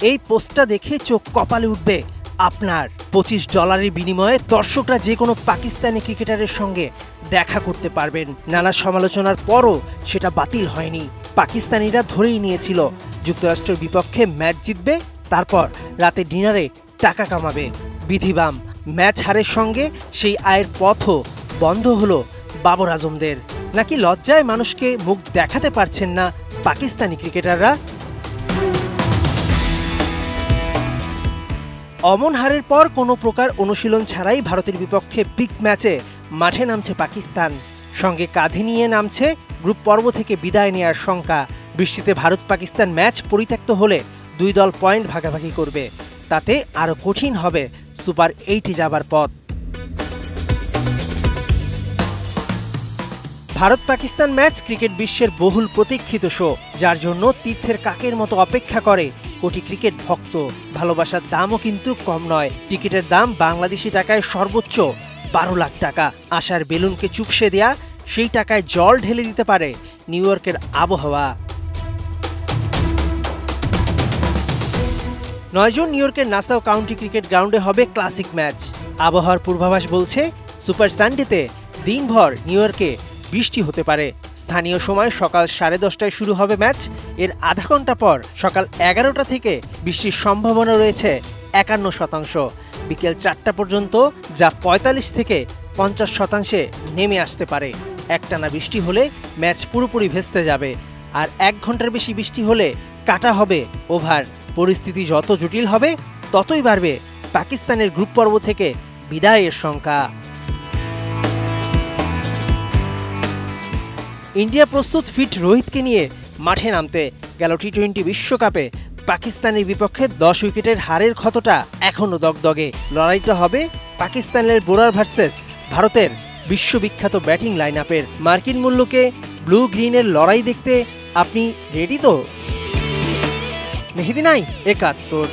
এই পোস্টটা দেখে চোখ কপালে উঠবে আপনার। $25 বিনিময়ে দর্শকরা যে কোনো পাকিস্তানি ক্রিকেটারের সঙ্গে দেখা করতে পারবেন। নানা সমালোচনার পরও সেটা বাতিল হয়নি। পাকিস্তানিরা ধরেই নিয়েছিল যুক্তরাষ্ট্রের বিপক্ষে ম্যাচ জিতবে, তারপর রাতে ডিনারে টাকা কামাবে। বিধিবাম ম্যাচ হারের সঙ্গে সেই আয়ের পথও বন্ধ হলো বাবর আজমদের। নাকি লজ্জায় মানুষকে মুখ দেখাতে পারছেন না পাকিস্তানি ক্রিকেটাররা? অমন হারের পর কোনো প্রকার অনুশীলন ছাড়াই ভারতের বিপক্ষে বিগ ম্যাচে মাঠে নামছে পাকিস্তান। সঙ্গে কাঁধে নিয়ে নামছে গ্রুপ পর্ব থেকে বিদায় নেওয়ার শঙ্কা। বৃষ্টিতে ভারত পাকিস্তান ম্যাচ পরিত্যক্ত হলে দুই দল পয়েন্ট ভাগাভাগি করবে। তাতে আরও কঠিন হবে সুপার 8-এ যাবার পথ। ভারত পাকিস্তান ম্যাচ ক্রিকেট বিশ্বের বহুল প্রতীক্ষিত শো, যার জন্য তীর্থের কাকের মতো অপেক্ষা করে কোটি ক্রিকেট ভক্ত। ভালোবাসার দামও কিন্তু কম নয়। টিকিটের দাম বাংলাদেশি টাকায় সর্বোচ্চ 12 লাখ টাকা। আশার বেলুনকে চুপসে দেয়া সেই টাকায় জল ঢেলে দিতে পারে নিউ ইয়র্কের আবহাওয়া। 9 জুন নিউ ইয়র্কের নাসাউ কাউন্টি ক্রিকেট গ্রাউন্ডে হবে ক্লাসিক ম্যাচ। আবহাওয়ার পূর্বাভাস বলছে সুপার সানডেতে দিনভর নিউ ইয়র্কে বৃষ্টি হতে পারে। স্থানীয় সময় সকাল 10:30টায় শুরু হবে ম্যাচ। এর আধা ঘন্টা পর সকাল 11টা থেকে বৃষ্টির সম্ভাবনা রয়েছে 51%। বিকেল 4টা পর্যন্ত যা 45 থেকে 50% নেমে আসতে পারে। একটানা বৃষ্টি হলে ম্যাচ পুরোপুরি ভেস্তে যাবে, আর 1 ঘন্টার বেশি বৃষ্টি হলে কাটা হবে ওভার। পরিস্থিতি যত জটিল হবে ততই বাড়বে পাকিস্তানের গ্রুপ পর্ব থেকে বিদায়ের শঙ্কা। ইন্ডিয়া প্রস্তুত ফিট রোহিতকে নিয়ে মাঠে নামতে। গেল টি-20 বিশ্বকাপে পাকিস্তানের বিপক্ষে 10 উইকেটের হারের ক্ষতটা এখনও দগদগে। লড়াইটা হবে পাকিস্তানের বোলার ভার্সেস ভারতের বিশ্ববিখ্যাত ব্যাটিং লাইন আপের। মার্কিন মূল্যকে ব্লু গ্রিনের লড়াই দেখতে আপনি রেডি তো? মেহেদী নাই 71।